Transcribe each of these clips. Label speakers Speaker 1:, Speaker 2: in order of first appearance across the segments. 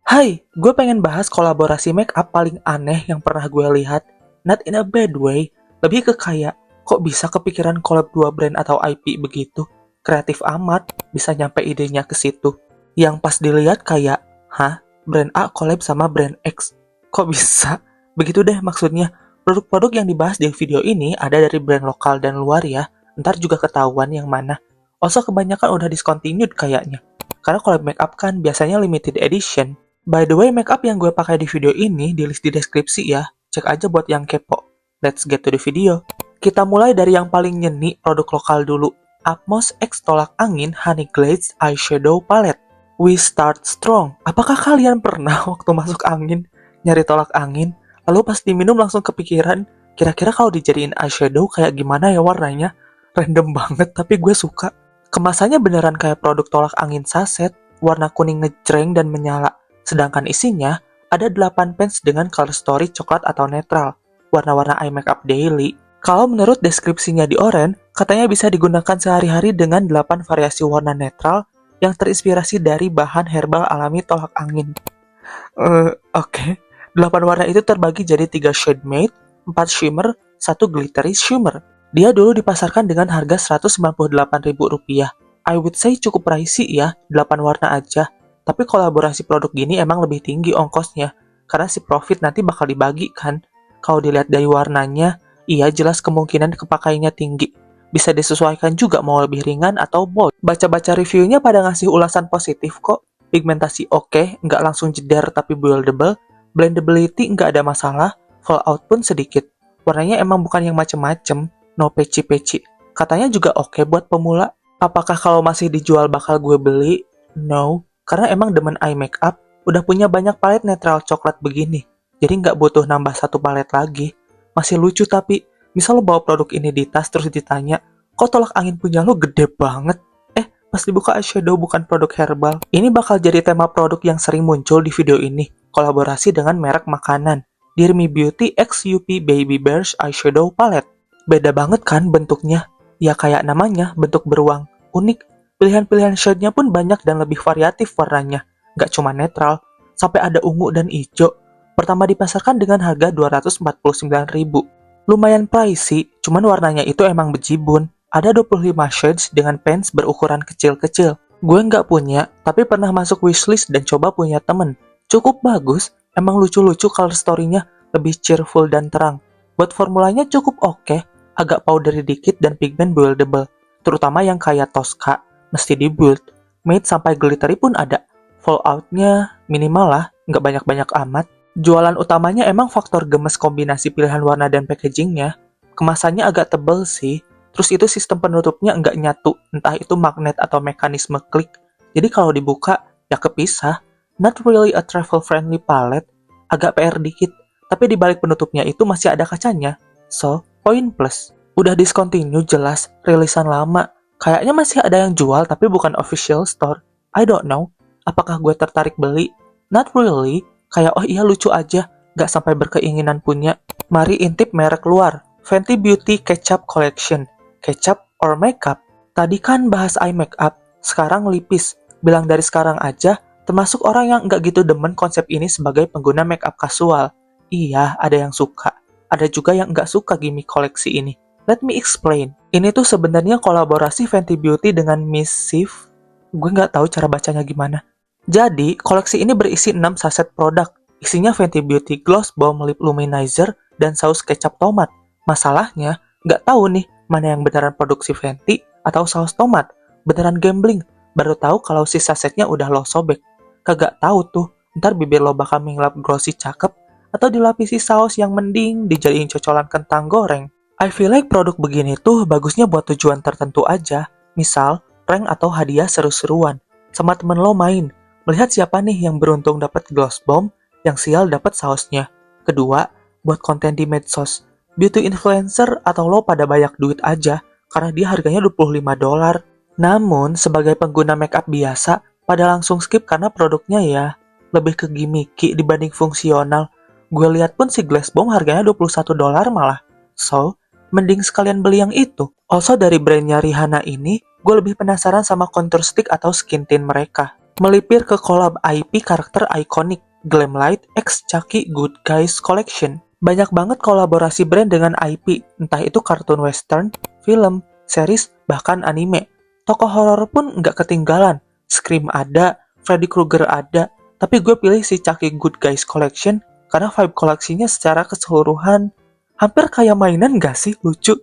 Speaker 1: Hai, gue pengen bahas kolaborasi make up paling aneh yang pernah gue lihat. Not in a bad way, lebih ke kayak, kok bisa kepikiran collab dua brand atau IP begitu? Kreatif amat, bisa nyampe idenya ke situ. Yang pas dilihat kayak, hah? Brand A collab sama brand X? Kok bisa? Begitu deh maksudnya. Produk-produk yang dibahas di video ini ada dari brand lokal dan luar ya. Ntar juga ketahuan yang mana. Also kebanyakan udah discontinued kayaknya. Karena collab makeup kan biasanya limited edition. By the way, makeup yang gue pakai di video ini di list di deskripsi ya. Cek aja buat yang kepo. Let's get to the video. Kita mulai dari yang paling nyeni produk lokal dulu. Atmos X Tolak Angin Honey Glazed Eyeshadow Palette. We start strong. Apakah kalian pernah waktu masuk angin nyari tolak angin, lalu pas diminum langsung kepikiran, kira-kira kalau dijadiin eyeshadow kayak gimana ya warnanya? Random banget, tapi gue suka. Kemasannya beneran kayak produk tolak angin saset, warna kuning ngejreng dan menyala. Sedangkan isinya ada 8 pens dengan color story coklat atau netral, warna-warna eye makeup daily. Kalau menurut deskripsinya di Oren, katanya bisa digunakan sehari-hari dengan 8 variasi warna netral yang terinspirasi dari bahan herbal alami tolak angin. Oke. 8 warna itu terbagi jadi 3 shade matte, 4 shimmer, 1 glittery shimmer. Dia dulu dipasarkan dengan harga Rp198.000. I would say cukup pricey ya, 8 warna aja. Tapi kolaborasi produk gini emang lebih tinggi ongkosnya, karena si profit nanti bakal dibagi kan. Kalau dilihat dari warnanya, iya jelas kemungkinan kepakainya tinggi. Bisa disesuaikan juga mau lebih ringan atau bold. Baca-baca reviewnya pada ngasih ulasan positif kok. Pigmentasi oke, nggak langsung jeder tapi buildable. Blendability nggak ada masalah, fallout pun sedikit. Warnanya emang bukan yang macem-macem, no peci-peci. Katanya juga oke buat pemula. Apakah kalau masih dijual bakal gue beli? No, karena emang demen eye makeup, udah punya banyak palet netral coklat begini. Jadi nggak butuh nambah satu palet lagi. Masih lucu tapi, misal lo bawa produk ini di tas terus ditanya, kok tolak angin punya lo gede banget? Pas dibuka eyeshadow bukan produk herbal. Ini bakal jadi tema produk yang sering muncul di video ini. Kolaborasi dengan merek makanan. Dear Me Beauty X UP Baby Bears Eyeshadow Palette. Beda banget kan bentuknya? Ya kayak namanya, bentuk beruang. Unik. Pilihan-pilihan shade-nya pun banyak dan lebih variatif warnanya. Nggak cuma netral, sampai ada ungu dan hijau. Pertama dipasarkan dengan harga Rp249.000. Lumayan pricey, cuman warnanya itu emang bejibun. Ada 25 shades dengan pens berukuran kecil-kecil. Gue nggak punya, tapi pernah masuk wishlist dan coba punya temen. Cukup bagus, emang lucu-lucu color story-nya, lebih cheerful dan terang. Buat formulanya cukup oke, agak powdery dikit dan pigment buildable. Terutama yang kayak Tosca, mesti di-build. Matte sampai glittery pun ada. Fallout-nya minimal lah, nggak banyak-banyak amat. Jualan utamanya emang faktor gemes kombinasi pilihan warna dan packagingnya. Kemasannya agak tebel sih. Terus itu sistem penutupnya nggak nyatu, entah itu magnet atau mekanisme klik. Jadi kalau dibuka, ya kepisah. Not really a travel-friendly palette, agak PR dikit. Tapi di balik penutupnya itu masih ada kacanya. So, poin plus. Udah discontinue jelas, rilisan lama. Kayaknya masih ada yang jual tapi bukan official store. I don't know. Apakah gue tertarik beli? Not really. Kayak oh iya lucu aja, nggak sampai berkeinginan punya. Mari intip merek luar. Fenty Beauty Ketchup Collection. Ketchup or makeup? Tadi kan bahas eye makeup, sekarang lipis. Bilang dari sekarang aja, termasuk orang yang nggak gitu demen konsep ini sebagai pengguna makeup kasual. Iya, ada yang suka. Ada juga yang nggak suka gimmick koleksi ini. Let me explain. Ini tuh sebenarnya kolaborasi Fenty Beauty dengan Miss Sif. Gue nggak tahu cara bacanya gimana. Jadi, koleksi ini berisi 6 saset produk. Isinya Fenty Beauty Gloss Bomb Lip Luminizer dan saus kecap tomat. Masalahnya, nggak tahu nih, mana yang beneran produksi Fenty atau saus tomat. Beneran gambling. Baru tahu kalau si sasetnya udah lo sobek. Kagak tahu tuh, ntar bibir lo bakal mengelap glossy cakep atau dilapisi saus yang mending dijadiin cocolan kentang goreng. I feel like produk begini tuh bagusnya buat tujuan tertentu aja. Misal, prank atau hadiah seru-seruan. Sama temen lo main. Melihat siapa nih yang beruntung dapat gloss bomb, yang sial dapat sausnya. Kedua, buat konten di medsos. Beauty influencer atau lo pada banyak duit aja karena dia harganya $25. Namun, sebagai pengguna makeup biasa, pada langsung skip karena produknya ya lebih ke gimmicky dibanding fungsional. Gue lihat pun si Glass Bomb harganya $21 malah. So, mending sekalian beli yang itu. Also dari brandnya Rihanna ini, gue lebih penasaran sama contour stick atau skin tint mereka. melipir ke collab IP karakter ikonik Glamlight x Chucky Good Guys Collection. Banyak banget kolaborasi brand dengan IP, entah itu kartun western, film, series, bahkan anime. Tokoh horor pun nggak ketinggalan. Scream ada, Freddy Krueger ada, tapi gue pilih si Chucky Good Guys Collection karena vibe koleksinya secara keseluruhan hampir kayak mainan gak sih, lucu.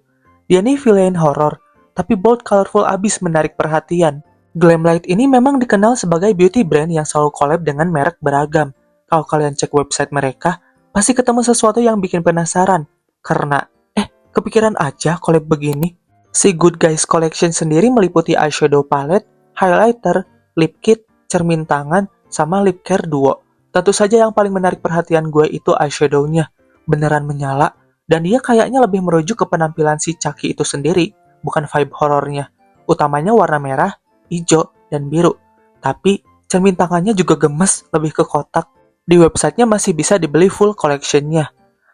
Speaker 1: Dia nih villain horor, tapi bold colorful abis menarik perhatian. Glamlight ini memang dikenal sebagai beauty brand yang selalu collab dengan merek beragam. Kalau kalian cek website mereka, pasti ketemu sesuatu yang bikin penasaran. Karena, kepikiran aja collab begini. Si Good Guys Collection sendiri meliputi eyeshadow palette, highlighter, lip kit, cermin tangan, sama lip care duo. Tentu saja yang paling menarik perhatian gue itu eyeshadow-nya. Beneran menyala, dan dia kayaknya lebih merujuk ke penampilan si Chucky itu sendiri, bukan vibe horornya. Utamanya warna merah, hijau, dan biru. Tapi, cermin tangannya juga gemes, lebih ke kotak. Di websitenya masih bisa dibeli full collection-nya.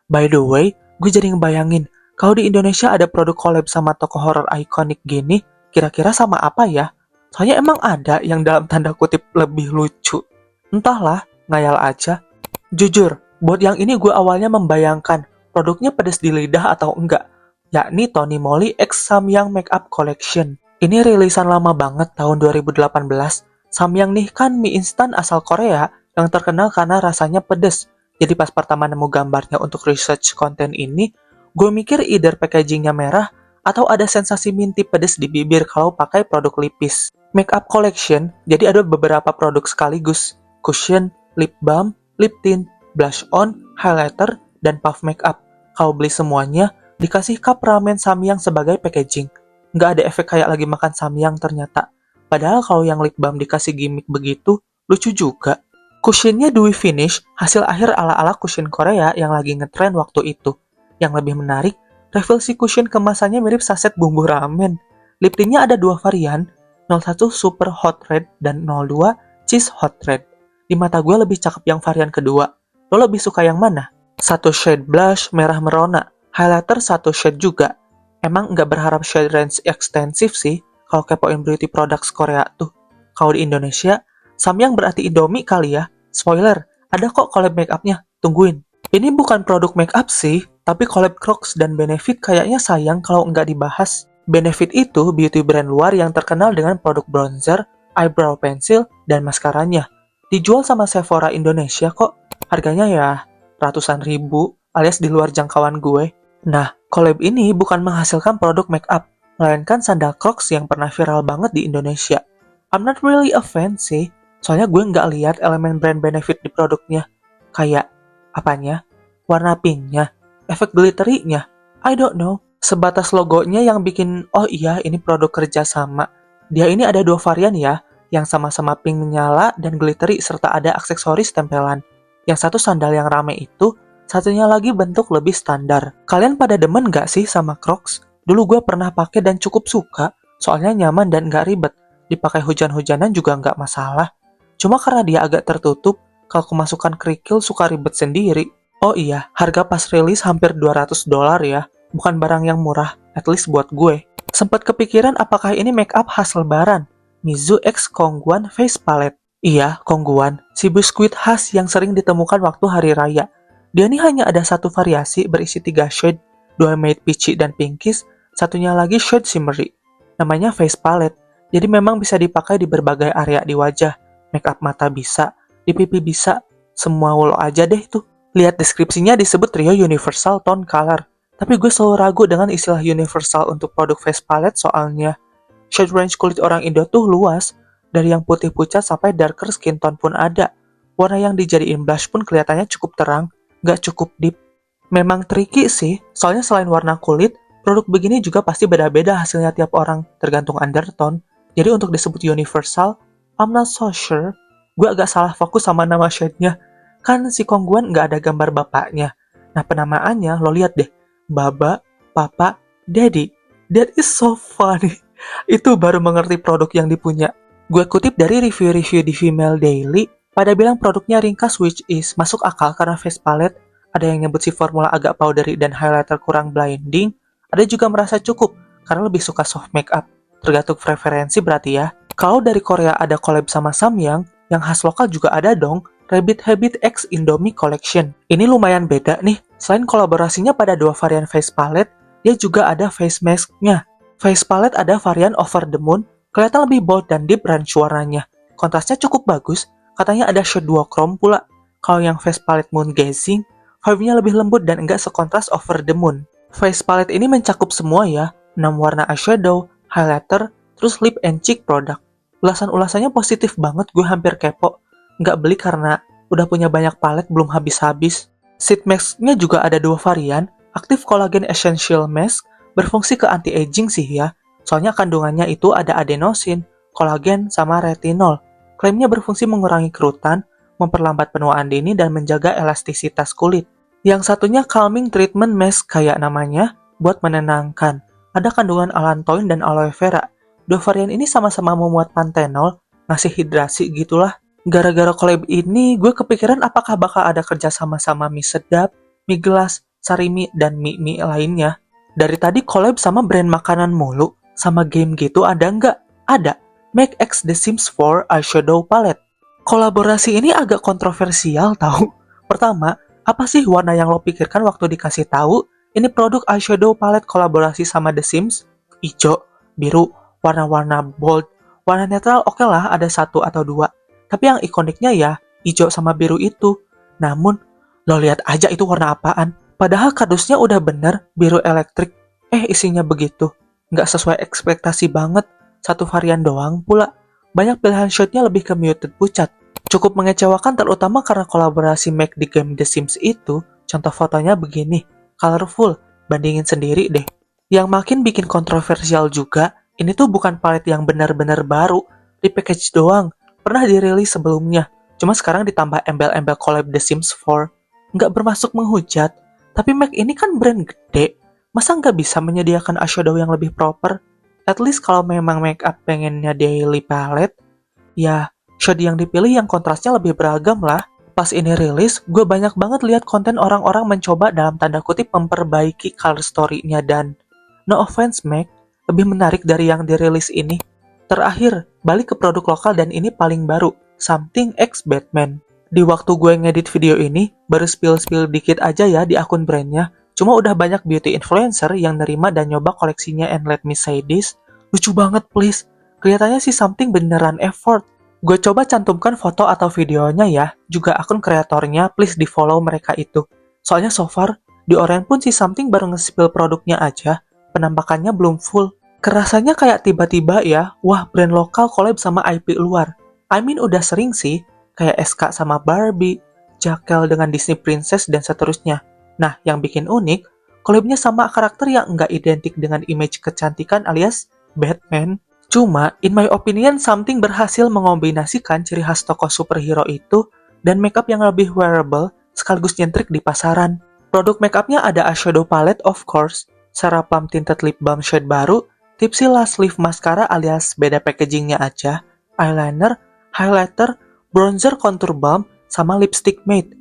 Speaker 1: By the way, gue jadi ngebayangin, kalau di Indonesia ada produk collab sama tokoh horor ikonik gini, kira-kira sama apa ya? Soalnya emang ada yang dalam tanda kutip lebih lucu. Entahlah, ngayal aja. Jujur, buat yang ini gue awalnya membayangkan produknya pedas di lidah atau enggak, yakni Tony Moly X Samyang Makeup Collection. Ini rilisan lama banget tahun 2018. Samyang nih kan mie instan asal Korea yang terkenal karena rasanya pedes. Jadi pas pertama nemu gambarnya untuk research konten ini, gue mikir either packagingnya merah atau ada sensasi minty pedes di bibir kalau pakai produk lipis. Makeup collection, jadi ada beberapa produk sekaligus. Cushion, lip balm, lip tint, blush on, highlighter, dan puff makeup. Kalau beli semuanya, dikasih cup ramen Samyang sebagai packaging. Nggak ada efek kayak lagi makan Samyang ternyata. Padahal kalau yang lip balm dikasih gimmick begitu, lucu juga. Cushionnya dewy finish, hasil akhir ala-ala cushion Korea yang lagi ngetren waktu itu. Yang lebih menarik, refill si cushion kemasannya mirip saset bumbu ramen. Lip tintnya ada dua varian, 01 Super Hot Red dan 02 Cheese Hot Red. Di mata gue lebih cakep yang varian kedua. Lo lebih suka yang mana? Satu shade blush merah merona, highlighter satu shade juga. Emang nggak berharap shade range ekstensif sih kalau kepoin beauty products Korea tuh. Kalau di Indonesia, Samyang berarti Indomie kali ya. Spoiler, ada kok collab makeupnya, tungguin. Ini bukan produk makeup sih, tapi collab Crocs dan Benefit kayaknya sayang kalau nggak dibahas. Benefit itu beauty brand luar yang terkenal dengan produk bronzer, eyebrow pencil, dan maskaranya. Dijual sama Sephora Indonesia kok. Harganya ya ratusan ribu alias di luar jangkauan gue. Nah, collab ini bukan menghasilkan produk makeup, melainkan sandal Crocs yang pernah viral banget di Indonesia. I'm not really a fan sih, soalnya gue nggak lihat elemen brand Benefit di produknya. Kayak, apanya? Warna pinknya? Efek glittery-nya? I don't know. Sebatas logonya yang bikin, oh iya ini produk kerja sama. Dia ini ada dua varian ya, yang sama-sama pink menyala dan glittery serta ada aksesoris tempelan. Yang satu sandal yang rame itu, satunya lagi bentuk lebih standar. Kalian pada demen gak sih sama Crocs? Dulu gue pernah pakai dan cukup suka, soalnya nyaman dan gak ribet. Dipakai hujan-hujanan juga gak masalah. Cuma karena dia agak tertutup, kalau kemasukan kerikil suka ribet sendiri. Oh iya, harga pas rilis hampir $200 ya. Bukan barang yang murah, at least buat gue. Sempat kepikiran apakah ini make up khas lebaran. Mizu X Kongguan Face Palette. Iya, Kongguan, si biskuit khas yang sering ditemukan waktu hari raya. Dia ini hanya ada satu variasi berisi 3 shade, 2 matte peachy dan pinkish, satunya lagi shade shimmery. Namanya Face Palette, jadi memang bisa dipakai di berbagai area di wajah. Make up mata bisa, di pipi bisa, semua lo aja deh tuh. Lihat deskripsinya disebut trio universal tone color. Tapi gue selalu ragu dengan istilah universal untuk produk face palette soalnya. Shade range kulit orang Indo tuh luas, dari yang putih pucat sampai darker skin tone pun ada. Warna yang dijadiin blush pun kelihatannya cukup terang, gak cukup deep. Memang tricky sih, soalnya selain warna kulit, produk begini juga pasti beda-beda hasilnya tiap orang, tergantung undertone. Jadi untuk disebut universal, I'm not so sure. Gue agak salah fokus sama nama shade-nya. Kan si Kongguan gak ada gambar bapaknya. Nah penamaannya lo lihat deh, Baba, Papa, Daddy. That is so funny. Itu baru mengerti produk yang dipunya. Gue kutip dari review-review di Female Daily, pada bilang produknya ringkas which is masuk akal karena face palette, ada yang nyebut si formula agak powdery dan highlighter kurang blinding, ada juga merasa cukup karena lebih suka soft makeup. Tergantung preferensi berarti ya. Kalau dari Korea ada collab sama Samyang, yang khas lokal juga ada dong, Rabbit Habit X Indomie Collection. Ini lumayan beda nih, selain kolaborasinya pada dua varian face palette, dia juga ada face mask-nya. Face palette ada varian Over the Moon, kelihatan lebih bold dan deep range warnanya. Kontrasnya cukup bagus, katanya ada shade duochrome pula. Kalau yang face palette Moon Gazing, vibe-nya lebih lembut dan enggak sekontras Over the Moon. Face palette ini mencakup semua ya, 6 warna eyeshadow, highlighter, terus lip and cheek product. Ulasan-ulasannya positif banget, gue hampir kepo. Nggak beli karena udah punya banyak palet belum habis-habis. Sheet mask-nya juga ada dua varian, Active Collagen Essential Mask, berfungsi ke anti-aging sih ya. Soalnya kandungannya itu ada adenosin, kolagen, sama retinol. Klaimnya berfungsi mengurangi kerutan, memperlambat penuaan dini, dan menjaga elastisitas kulit. Yang satunya Calming Treatment Mask kayak namanya, buat menenangkan. Ada kandungan allantoin dan aloe vera. Dua varian ini sama-sama memuat pantenol, ngasih hidrasi gitulah. Gara-gara collab ini, gue kepikiran apakah bakal ada kerja sama-sama mie sedap, mie gelas, sarimi, dan mie-mie lainnya. Dari tadi collab sama brand makanan mulu, sama game gitu ada nggak? Ada. Make X The Sims 4 Eyeshadow Palette. Kolaborasi ini agak kontroversial tahu. Pertama, apa sih warna yang lo pikirkan waktu dikasih tahu? Ini produk eyeshadow palette kolaborasi sama The Sims? Ijo, biru, warna-warna bold, warna netral oke lah ada satu atau dua. Tapi yang ikoniknya ya, hijau sama biru itu. Namun, lo lihat aja itu warna apaan. Padahal kardusnya udah bener, biru elektrik. Isinya begitu. Nggak sesuai ekspektasi banget. Satu varian doang pula. Banyak pilihan shade-nya lebih ke muted pucat. Cukup mengecewakan terutama karena kolaborasi Make di game The Sims itu, contoh fotonya begini, colorful, bandingin sendiri deh. Yang makin bikin kontroversial juga, ini tuh bukan palette yang benar-benar baru, di package doang. Pernah dirilis sebelumnya, cuma sekarang ditambah embel-embel collab The Sims 4. Nggak bermasuk menghujat, tapi Mac ini kan brand gede, masa nggak bisa menyediakan eyeshadow yang lebih proper? At least kalau memang makeup pengennya daily palette, ya shade yang dipilih yang kontrasnya lebih beragam lah. Pas ini rilis, gue banyak banget lihat konten orang-orang mencoba dalam tanda kutip memperbaiki color story-nya dan no offense Mac, lebih menarik dari yang dirilis ini. Terakhir, balik ke produk lokal dan ini paling baru, Something X Batman. Di waktu gue ngedit video ini, baru spill-spill dikit aja ya di akun brandnya. Cuma udah banyak beauty influencer yang nerima dan nyoba koleksinya and let me say this, lucu banget please. Kelihatannya sih Something beneran effort. Gue coba cantumkan foto atau videonya ya, juga akun kreatornya please di follow mereka itu. Soalnya so far, di Oren pun si Something baru nge-spill produknya aja, penampakannya belum full. Kerasanya kayak tiba-tiba ya, wah brand lokal collab sama IP luar. I mean udah sering sih, kayak SK sama Barbie, Jakel dengan Disney Princess dan seterusnya. Nah, yang bikin unik, collabnya sama karakter yang nggak identik dengan image kecantikan alias Batman. Cuma, in my opinion, Something berhasil mengombinasikan ciri khas tokoh superhero itu dan makeup yang lebih wearable sekaligus nyentrik di pasaran. Produk makeupnya ada eyeshadow palette of course, Sarah Plum Tinted Lip Balm shade baru, Tipsy Lash Lift Mascara alias beda packagingnya aja, eyeliner, highlighter, bronzer contour balm, sama lipstick matte.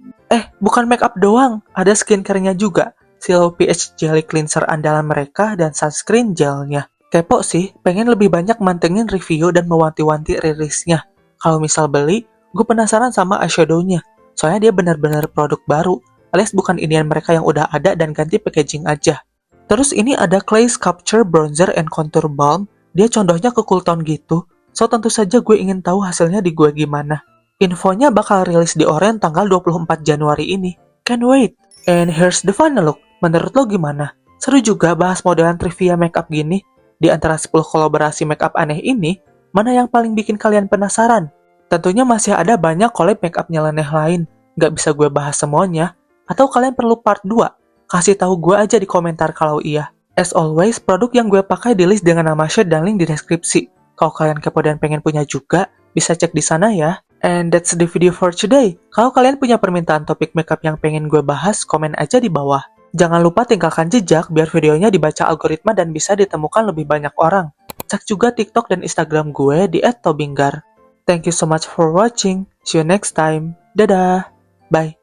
Speaker 1: Bukan makeup doang, ada skincare-nya juga, Silo PH Jelly Cleanser andalan mereka dan sunscreen gelnya. Kepo sih, pengen lebih banyak mantengin review dan mewanti-wanti rilisnya. Kalau misal beli, gue penasaran sama eyeshadow-nya. Soalnya dia benar-benar produk baru, alias bukan inian mereka yang udah ada dan ganti packaging aja. Terus ini ada Clay Sculpture Bronzer and Contour Balm, dia contohnya ke cool tone gitu. So tentu saja gue ingin tahu hasilnya di gue gimana. Infonya bakal rilis di Oren tanggal 24 Januari ini. Can't wait. And here's the final look. Menurut lo gimana? Seru juga bahas modelan trivia makeup gini. Di antara 10 kolaborasi makeup aneh ini, mana yang paling bikin kalian penasaran? Tentunya masih ada banyak collab makeup nyeleneh lain. Nggak bisa gue bahas semuanya. Atau kalian perlu part 2? Kasih tahu gue aja di komentar kalau iya. As always, produk yang gue pakai di list dengan nama shade dan link di deskripsi. Kalau kalian kepo dan pengen punya juga, bisa cek di sana ya. And that's the video for today. Kalau kalian punya permintaan topik makeup yang pengen gue bahas, komen aja di bawah. Jangan lupa tinggalkan jejak biar videonya dibaca algoritma dan bisa ditemukan lebih banyak orang. Cek juga TikTok dan Instagram gue di @tobinggar. Thank you so much for watching. See you next time. Dadah. Bye.